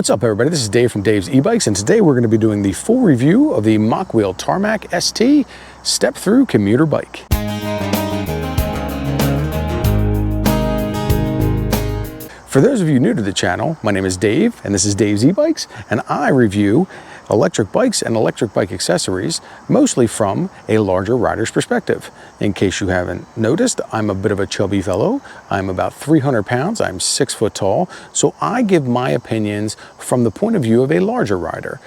What's up, everybody? This is Dave from Dave's E-Bikes, and today we're going to be doing the full review of the Mokwheel Tarmac ST step-through commuter bike. For those of you new to the channel, my name is Dave, and this is Dave's E-Bikes, and I review electric bikes and electric bike accessories, mostly from a larger rider's perspective. In case you haven't noticed, I'm a bit of a chubby fellow. I'm about 300 pounds, I'm 6 foot tall, so I give my opinions from the point of view of a larger rider.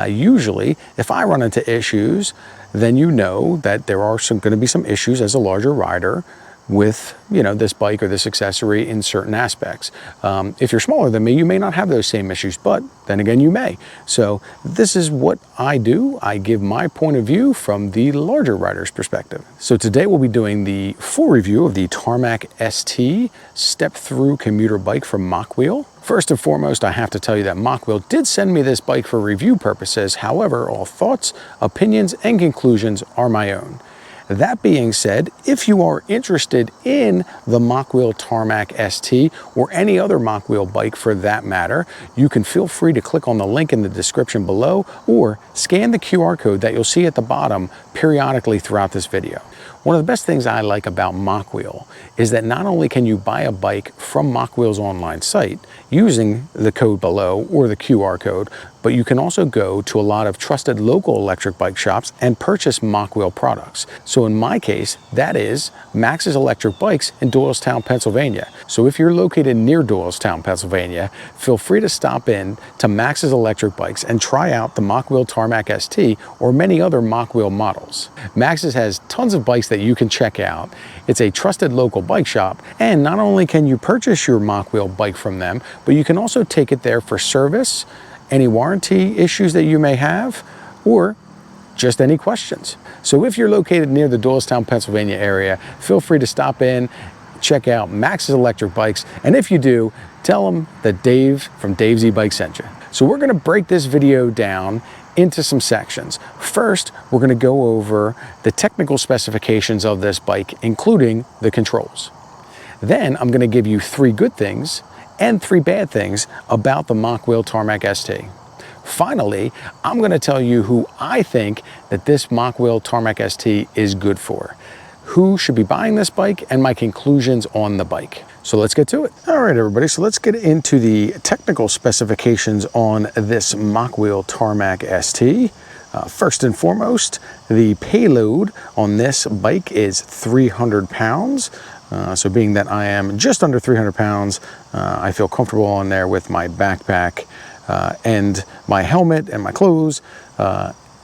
Usually, if I run into issues, then you know that there are going to be some issues as a larger rider with, this bike or this accessory in certain aspects. If you're smaller than me, you may not have those same issues, but then again, you may. So this is what I do. I give my point of view from the larger rider's perspective. So today we'll be doing the full review of the Tarmac ST step-through commuter bike from Mokwheel. First and foremost, I have to tell you that Mokwheel did send me this bike for review purposes. However, all thoughts, opinions, and conclusions are my own. That being said, if you are interested in the Mokwheel Tarmac ST or any other Mokwheel bike for that matter, you can feel free to click on the link in the description below or scan the QR code that you'll see at the bottom periodically throughout this video. One of the best things I like about Mokwheel is that not only can you buy a bike from Mokwheel's online site using the code below or the QR code, but you can also go to a lot of trusted local electric bike shops and purchase Mokwheel products. So in my case, that is Max's Electric Bikes in Doylestown, Pennsylvania. So if you're located near Doylestown, Pennsylvania, feel free to stop in to Max's Electric Bikes and try out the Mokwheel Tarmac ST or many other Mokwheel models. Max's has tons of bikes that you can check out. It's a trusted local bike shop, and not only can you purchase your Mokwheel bike from them, but you can also take it there for service, any warranty issues that you may have, or just any questions. So if you're located near the Doylestown, Pennsylvania area, feel free to stop in, check out Max's Electric Bikes, and if you do, tell them that Dave from Dave's E-Bike sent you. So we're gonna break this video down into some sections. First, we're gonna go over the technical specifications of this bike, including the controls. Then I'm gonna give you 3 good things and 3 bad things about the Mokwheel Tarmac ST. Finally, I'm going to tell you who I think that this Mokwheel Tarmac ST is good for, who should be buying this bike, and my conclusions on the bike. So let's get to it. All right, everybody, so let's get into the technical specifications on this Mokwheel Tarmac ST. First and foremost, the payload on this bike is 300 pounds. So being that I am just under 300 pounds, I feel comfortable on there with my backpack and my helmet and my clothes.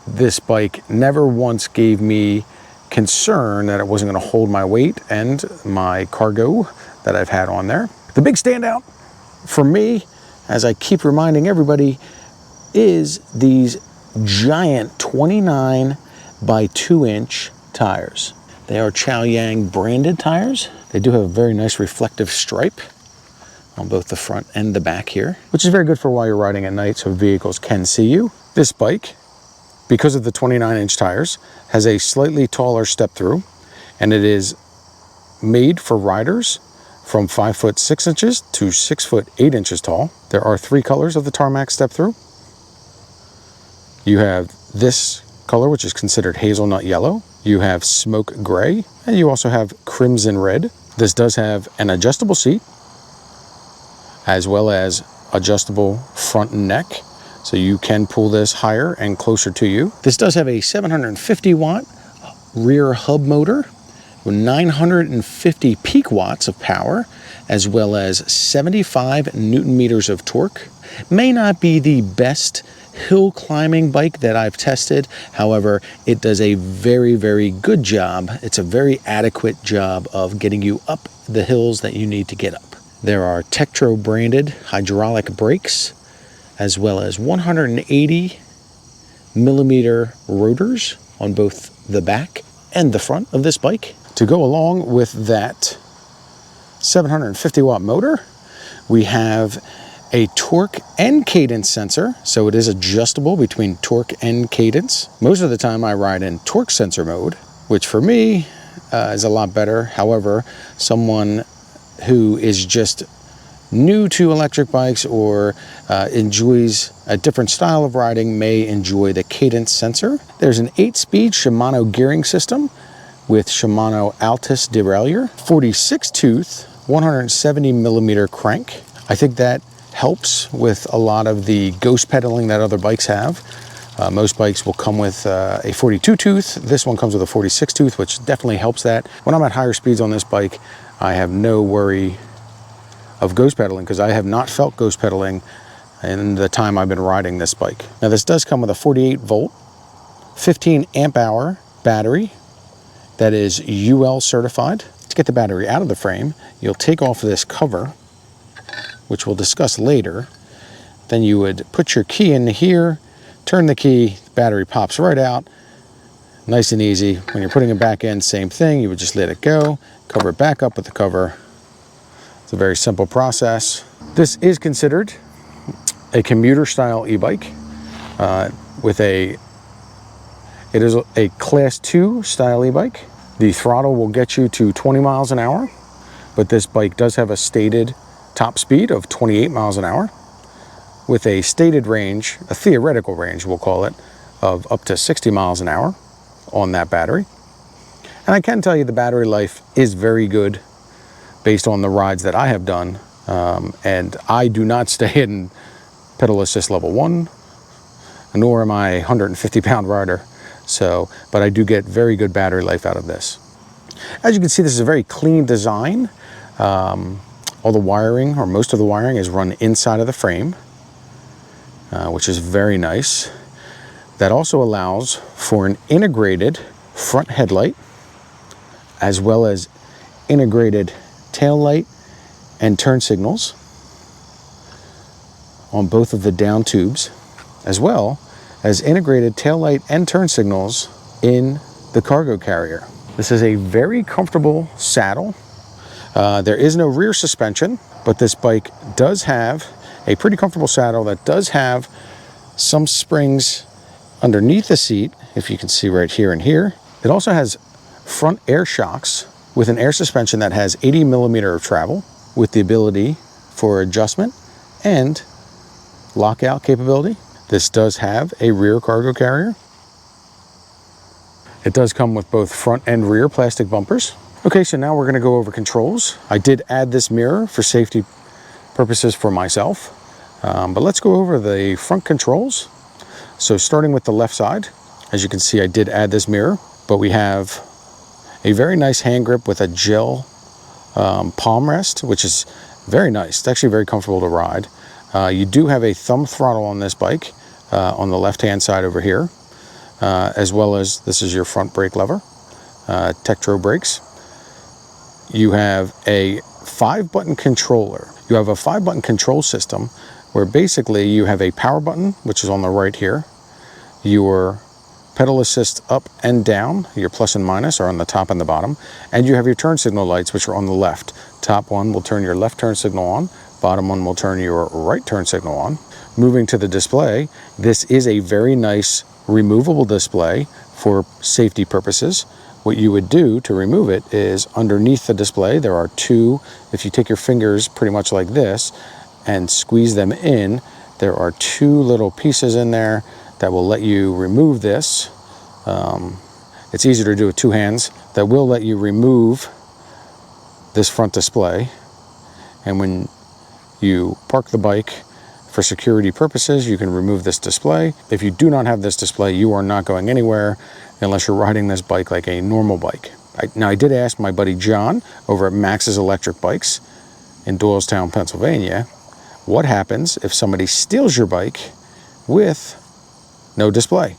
This bike never once gave me concern that it wasn't going to hold my weight and my cargo that I've had on there. The big standout for me, as I keep reminding everybody, is these giant 29 by 2 inch tires. They are Chaoyang branded tires. They do have a very nice reflective stripe on both the front and the back here, which is very good for while you're riding at night so vehicles can see you. This bike, because of the 29-inch tires, has a slightly taller step through, and it is made for riders from 5 foot 6 inches to 6 foot 8 inches tall. There are 3 colors of the Tarmac step through. You have this color, which is considered hazelnut yellow. You have smoke gray, and you also have crimson red. This does have an adjustable seat, as well as adjustable front neck, so you can pull this higher and closer to you. This does have a 750 watt rear hub motor with 950 peak watts of power, as well as 75 Newton meters of torque. May not be the best hill climbing bike that I've tested. However, it does a very, very good job. It's a very adequate job of getting you up the hills that you need to get up. There are Tektro branded hydraulic brakes, as well as 180 millimeter rotors on both the back and the front of this bike. To go along with that 750 watt motor, we have a torque and cadence sensor, so it is adjustable between torque and cadence. Most of the time I ride in torque sensor mode, which for me is a lot better. However, someone who is just new to electric bikes or enjoys a different style of riding may enjoy the cadence sensor. There's an 8-speed Shimano gearing system with Shimano Altus derailleur, 46 tooth, 170 millimeter crank. I think that helps with a lot of the ghost pedaling that other bikes have. Most bikes will come with a 42 tooth. This one comes with a 46 tooth, which definitely helps that. When I'm at higher speeds on this bike, I have no worry of ghost pedaling because I have not felt ghost pedaling in the time I've been riding this bike. Now this does come with a 48 volt, 15 amp hour battery that is UL certified. To get the battery out of the frame, you'll take off this cover, which we'll discuss later. Then you would put your key in here, turn the key, the battery pops right out. Nice and easy. When you're putting it back in, same thing. You would just let it go, cover it back up with the cover. It's a very simple process. This is considered a commuter style e-bike it is a class 2 style e-bike. The throttle will get you to 20 miles an hour, but this bike does have a stated top speed of 28 miles an hour with a stated range, a theoretical range we'll call it, of up to 60 miles an hour on that battery. And I can tell you the battery life is very good based on the rides that I have done. And I do not stay in pedal assist level 1, nor am I a 150 pound rider. But I do get very good battery life out of this. As you can see, this is a very clean design. All the wiring, or most of the wiring, is run inside of the frame, which is very nice. That also allows for an integrated front headlight, as well as integrated tail light and turn signals on both of the down tubes, as well as integrated tail light and turn signals in the cargo carrier. This is a very comfortable saddle. There is no rear suspension, but this bike does have a pretty comfortable saddle that does have some springs underneath the seat, if you can see right here and here. It also has front air shocks with an air suspension that has 80 millimeter of travel with the ability for adjustment and lockout capability. This does have a rear cargo carrier. It does come with both front and rear plastic bumpers. Okay, so now we're going to go over controls. I did add this mirror for safety purposes for myself, but let's go over the front controls. So starting with the left side, as you can see, I did add this mirror, but we have a very nice hand grip with a gel palm rest, which is very nice. It's actually very comfortable to ride. You do have a thumb throttle on this bike on the left-hand side over here, as well as this is your front brake lever, Tektro brakes. You have a 5-button controller. You have a 5-button control system where basically you have a power button, which is on the right here. Your pedal assist up and down, your plus and minus are on the top and the bottom. And you have your turn signal lights, which are on the left. Top one will turn your left turn signal on. Bottom one will turn your right turn signal on. Moving to the display, this is a very nice removable display for safety purposes. What you would do to remove it is underneath the display, there are two, if you take your fingers pretty much like this and squeeze them in, there are two little pieces in there that will let you remove this. It's easier to do with two hands. That will let you remove this front display. And when you park the bike for security purposes, you can remove this display. If you do not have this display, you are not going anywhere unless you're riding this bike like a normal bike. Now, I did ask my buddy John over at Max's Electric Bikes in Doylestown, Pennsylvania, what happens if somebody steals your bike with no display?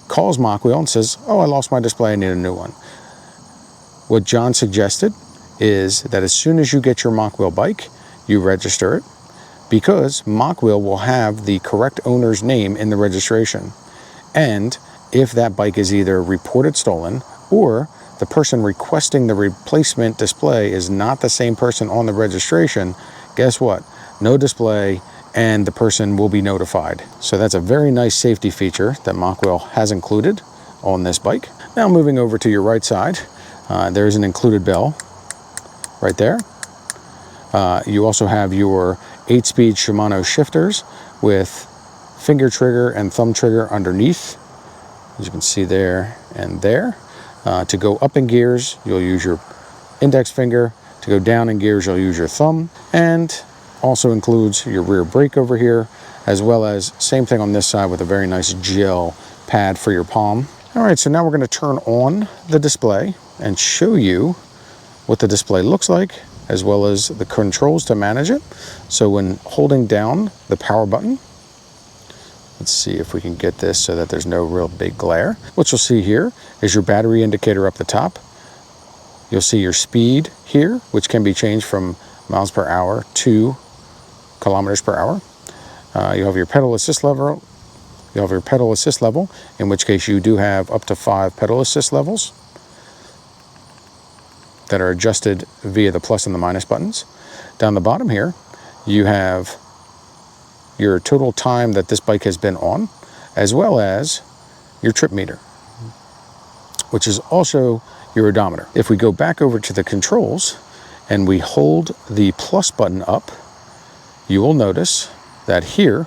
Calls Mokwheel and says, oh, I lost my display, I need a new one. What John suggested is that as soon as you get your Mokwheel bike, you register it, because Mokwheel will have the correct owner's name in the registration. And if that bike is either reported stolen or the person requesting the replacement display is not the same person on the registration, guess what? No display, and the person will be notified. So that's a very nice safety feature that Mokwheel has included on this bike. Now moving over to your right side, there's an included bell right there. You also have your 8-speed Shimano shifters with finger trigger and thumb trigger underneath, as you can see there and there. To go up in gears, you'll use your index finger. To go down in gears, you'll use your thumb. And also includes your rear brake over here, as well as same thing on this side with a very nice gel pad for your palm. All right, so now we're going to turn on the display and show you what the display looks like, as well as the controls to manage it. So when holding down the power button, let's see if we can get this so that there's no real big glare. What you'll see here is your battery indicator up the top. You'll see your speed here, which can be changed from miles per hour to kilometers per hour. You have your pedal assist level. You'll have your pedal assist level, in which case you do have up to 5 pedal assist levels that are adjusted via the plus and the minus buttons. Down the bottom here, you have your total time that this bike has been on, as well as your trip meter, which is also your odometer. If we go back over to the controls and we hold the plus button up, you will notice that here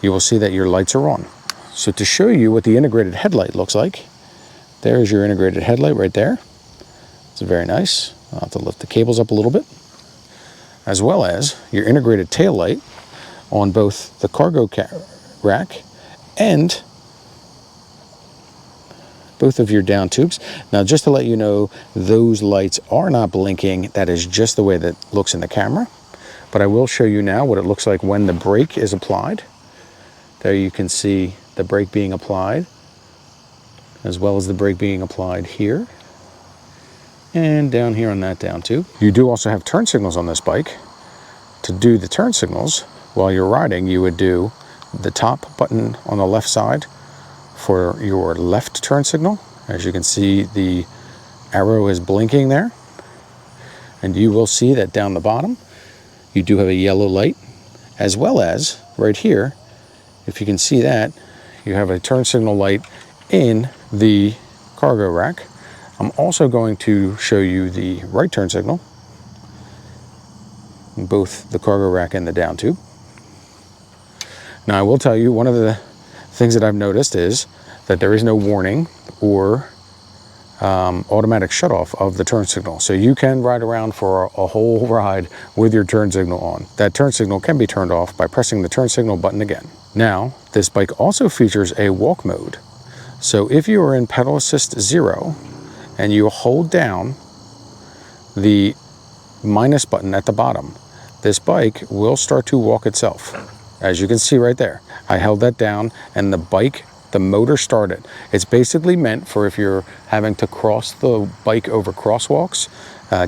you will see that your lights are on. So to show you what the integrated headlight looks like, there's your integrated headlight right there. It's very nice. I'll have to lift the cables up a little bit, as well as your integrated tail light on both the cargo rack and both of your down tubes. Now, just to let you know, those lights are not blinking. That is just the way that it looks in the camera. But I will show you now what it looks like when the brake is applied. There you can see the brake being applied, as well as the brake being applied here and down here on that down tube. You do also have turn signals on this bike. To do the turn signals while you're riding, you would do the top button on the left side for your left turn signal. As you can see, the arrow is blinking there. And you will see that down the bottom, you do have a yellow light, as well as right here, if you can see that, you have a turn signal light in the cargo rack. I'm also going to show you the right turn signal in both the cargo rack and the down tube. Now, I will tell you, one of the things that I've noticed is that there is no warning or automatic shutoff of the turn signal. So you can ride around for a whole ride with your turn signal on. That turn signal can be turned off by pressing the turn signal button again. Now, this bike also features a walk mode. So if you are in pedal assist 0 and you hold down the minus button at the bottom, this bike will start to walk itself. As you can see right there, I held that down and the motor started. It's basically meant for if you're having to cross the bike over crosswalks,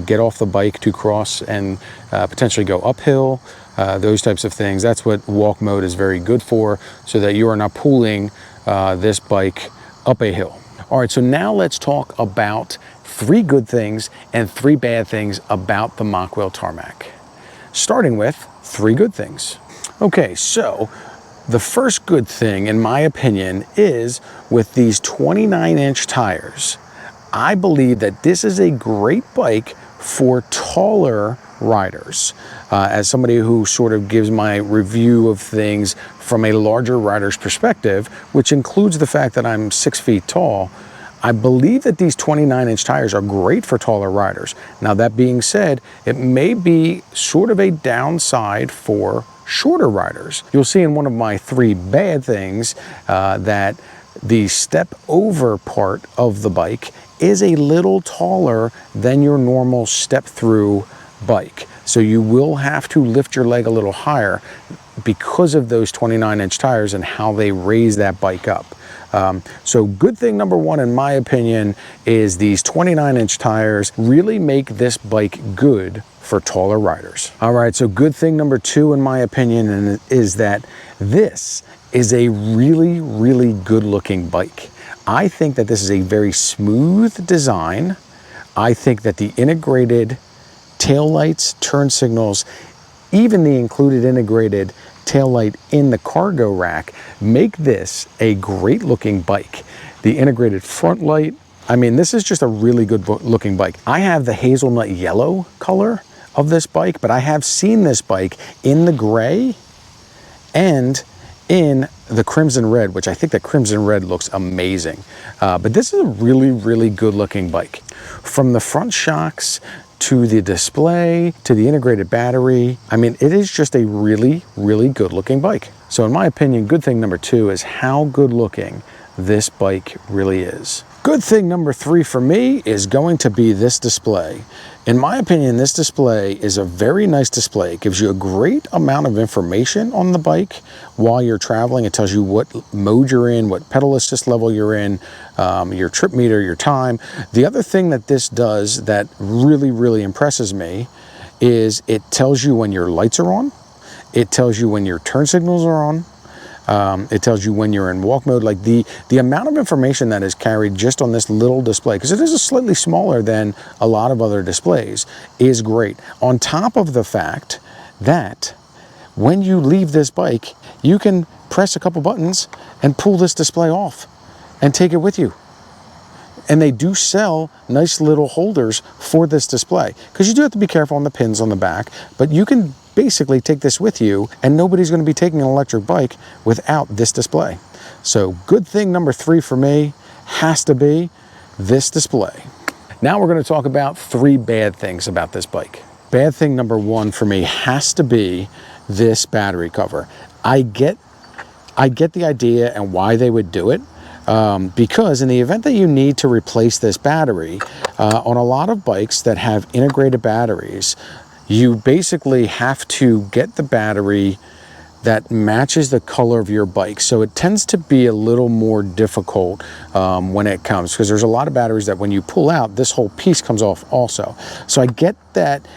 get off the bike to cross and potentially go uphill, those types of things. That's what walk mode is very good for, so that you are not pulling this bike up a hill. All right, so now let's talk about 3 good things and 3 bad things about the Mokwheel Tarmac. Starting with 3 good things. Okay, so the first good thing, in my opinion, is with these 29-inch tires. I believe that this is a great bike for taller riders. As somebody who sort of gives my review of things from a larger rider's perspective, which includes the fact that I'm 6 feet tall, I believe that these 29-inch tires are great for taller riders. Now, that being said, it may be sort of a downside for shorter riders. You'll see in one of my 3 bad things that the step over part of the bike is a little taller than your normal step through bike. So you will have to lift your leg a little higher because of those 29-inch tires and how they raise that bike up. So good thing number 1, in my opinion, is these 29-inch tires really make this bike good for taller riders. All right, so good thing number 2, in my opinion, is that this is a really, really good looking bike. I think that this is a very smooth design. I think that the integrated taillights, turn signals, even the included integrated taillight in the cargo rack make this a great looking bike. The integrated front light, I mean, this is just a really good looking bike. I have the hazelnut yellow color. of this bike, but I have seen this bike in the gray and in the crimson red, which I think the crimson red looks amazing. But this is a really, really good looking bike. From the front shocks to the display, to the integrated battery, I mean, it is just a really, really good looking bike. So in my opinion, good thing number 2 is how good looking this bike really is. Good thing number 3 for me is going to be this display. In my opinion, this display is a very nice display. It gives you a great amount of information on the bike while you're traveling. It tells you what mode you're in, what pedal assist level you're in, your trip meter, your time. The other thing that this does that really, really impresses me is it tells you when your lights are on. It tells you when your turn signals are on. It tells you when you're in walk mode. Like the amount of information that is carried just on this little display, because it is a slightly smaller than a lot of other displays, is great. On top of the fact that when you leave this bike, you can press a couple buttons and pull this display off and take it with you. And they do sell nice little holders for this display, because you do have to be careful on the pins on the back, but you can basically take this with you and nobody's going to be taking an electric bike without this display. So good thing number 3 for me has to be this display. Now we're going to talk about 3 bad things about this bike. Bad thing number 1 for me has to be this battery cover. I get the idea and why they would do it. Because in the event that you need to replace this battery, on a lot of bikes that have integrated batteries, you basically have to get the battery that matches the color of your bike. So it tends to be a little more difficult when it comes, because there's a lot of batteries that when you pull out, this whole piece comes off also. So I get that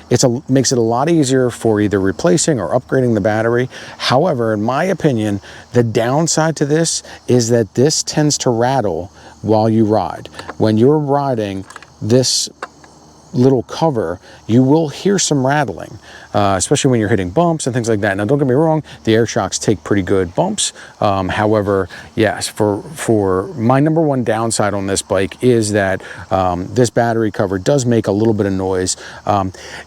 makes it a lot easier for either replacing or upgrading the battery. However, in my opinion, the downside to this is that this tends to rattle while you ride. When you're riding this little cover, you will hear some rattling, especially when you're hitting bumps and things like that. Now, don't get me wrong, the air shocks take pretty good bumps. However, yes, for my number 1 downside on this bike is that this battery cover does make a little bit of noise.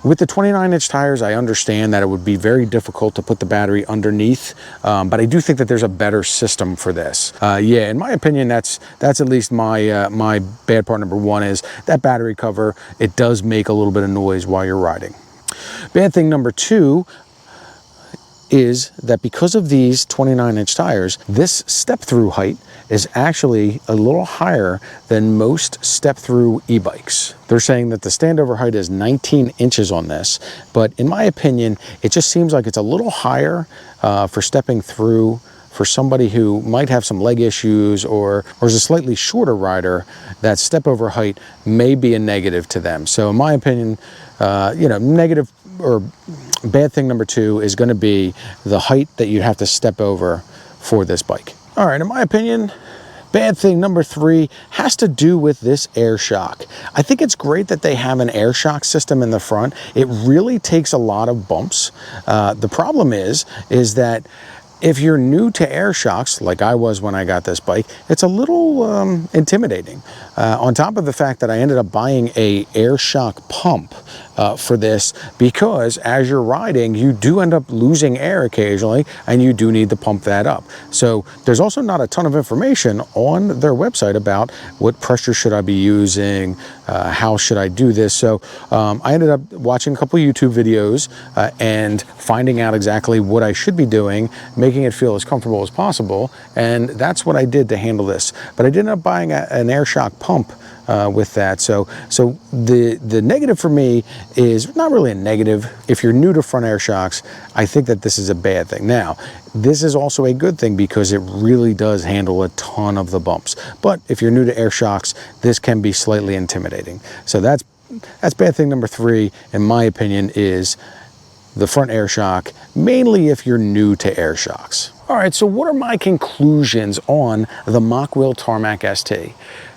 With the 29-inch tires, I understand that it would be very difficult to put the battery underneath, but I do think that there's a better system for this. Yeah, in my opinion, that's at least my bad part number 1 is that battery cover. It does make a little bit of noise while you're riding. Bad thing number 2 is that because of these 29-inch tires, this step-through height is actually a little higher than most step-through e-bikes. They're saying that the standover height is 19 inches on this, but in my opinion, it just seems like it's a little higher for stepping through for somebody who might have some leg issues or is a slightly shorter rider. That step over height may be a negative to them. So in my opinion, negative or bad thing number 2 is going to be the height that you have to step over for this bike. All right, in my opinion, bad thing number 3 has to do with this air shock. I think it's great that they have an air shock system in the front. It really takes a lot of bumps. The problem is that if you're new to air shocks, like I was when I got this bike, it's a little intimidating. On top of the fact that I ended up buying a air shock pump for this, because as you're riding, you do end up losing air occasionally, and you do need to pump that up. So there's also not a ton of information on their website about what pressure should I be using, how should I do this. So I ended up watching a couple YouTube videos and finding out exactly what I should be doing, making it feel as comfortable as possible, and that's what I did to handle this. But I did end up buying an air shock pump with that. So the negative for me is not really a negative. If you're new to front air shocks, I think that this is a bad thing. Now, this is also a good thing because it really does handle a ton of the bumps. But if you're new to air shocks, this can be slightly intimidating. So that's bad thing number 3, in my opinion, is the front air shock, mainly if you're new to air shocks. All right, so what are my conclusions on the Mokwheel Tarmac ST?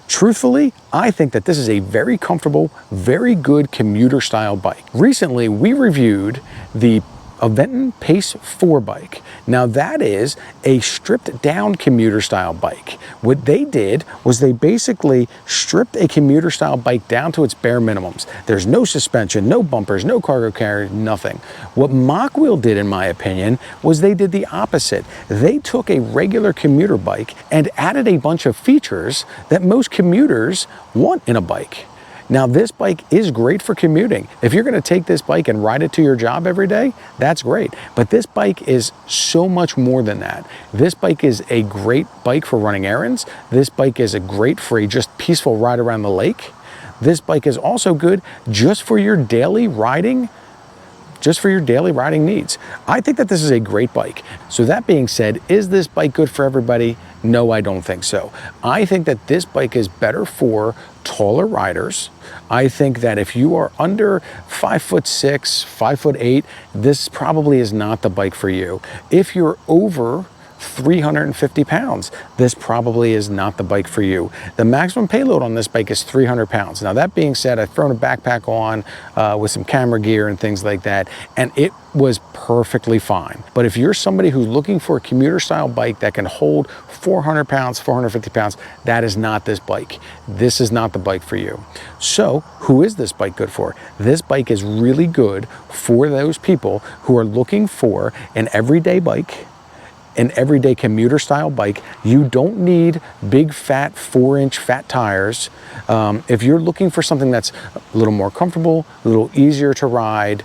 Truthfully, I think that this is a very comfortable, very good commuter style bike. Recently, we reviewed the a Venton Pace 4 bike. Now that is a stripped down commuter style bike. What they did was they basically stripped a commuter style bike down to its bare minimums. There's no suspension, no bumpers, no cargo carrier, nothing. What Mokwheel did, in my opinion, was they did the opposite. They took a regular commuter bike and added a bunch of features that most commuters want in a bike. Now this bike is great for commuting. If you're gonna take this bike and ride it to your job every day, that's great. But this bike is so much more than that. This bike is a great bike for running errands. This bike is great for a just peaceful ride around the lake. This bike is also good just for your daily riding needs. I think that this is a great bike. So that being said, is this bike good for everybody? No, I don't think so. I think that this bike is better for taller riders. I think that if you are under 5'6", 5'8", this probably is not the bike for you. If you're over 350 pounds, this probably is not the bike for you. The maximum payload on this bike is 300 pounds. Now that being said, I've thrown a backpack on with some camera gear and things like that, and it was perfectly fine. But if you're somebody who's looking for a commuter style bike that can hold 400 pounds, 450 pounds, that is not this bike. This is not the bike for you. So who is this bike good for? This bike is really good for those people who are looking for an everyday bike, an everyday commuter style bike. You don't need big fat 4-inch fat tires. If you're looking for something that's a little more comfortable, a little easier to ride,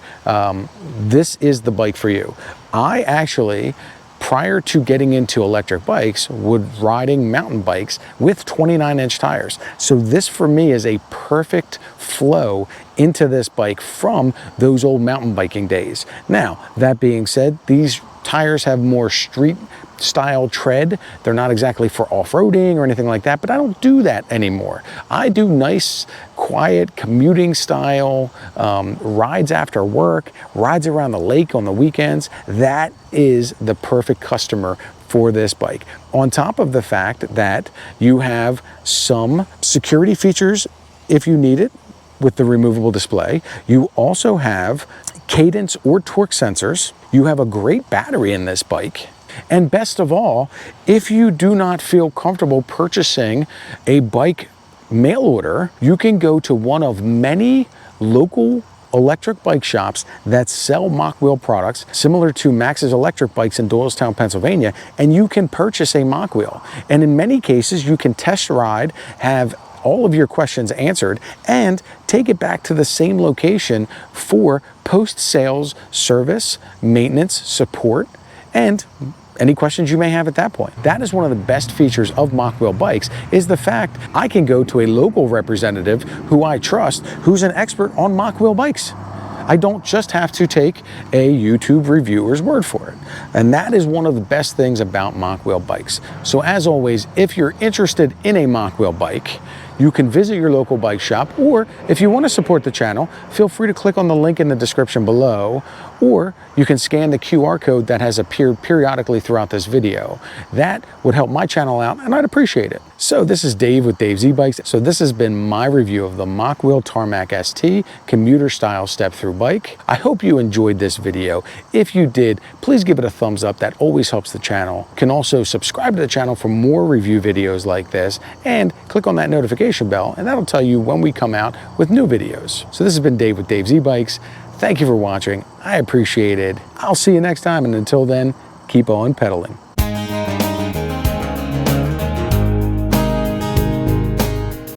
this is the bike for you. I actually, prior to getting into electric bikes, was riding mountain bikes with 29-inch tires. So this for me is a perfect flow into this bike from those old mountain biking days. Now, that being said, these tires have more street style tread. They're not exactly for off-roading or anything like that, but I don't do that anymore. I do nice, quiet, commuting style rides after work, rides around the lake on the weekends. That is the perfect customer for this bike. On top of the fact that you have some security features if you need it with the removable display. You also have cadence or torque sensors. You have a great battery in this bike. And best of all, if you do not feel comfortable purchasing a bike mail order, you can go to one of many local electric bike shops that sell Mokwheel products, similar to Max's Electric Bikes in Doylestown, Pennsylvania, and you can purchase a Mokwheel. And in many cases, you can test ride, have all of your questions answered, and take it back to the same location for post-sales service, maintenance, support, and any questions you may have at that point. That is one of the best features of Mokwheel bikes, is the fact I can go to a local representative who I trust, who's an expert on Mokwheel bikes. I don't just have to take a YouTube reviewer's word for it. And that is one of the best things about Mokwheel bikes. So as always, if you're interested in a Mokwheel bike, you can visit your local bike shop, or if you want to support the channel, feel free to click on the link in the description below, or you can scan the QR code that has appeared periodically throughout this video. That would help my channel out, and I'd appreciate it. So this is Dave with Dave's E-Bikes. So this has been my review of the Mokwheel Tarmac ST commuter style step-through bike. I hope you enjoyed this video. If you did, please give it a thumbs up. That always helps the channel. You can also subscribe to the channel for more review videos like this, and click on that notification bell, and that'll tell you when we come out with new videos. So this has been Dave with Dave's E-Bikes. Thank you for watching. I appreciate it. I'll see you next time, and until then, keep on pedaling.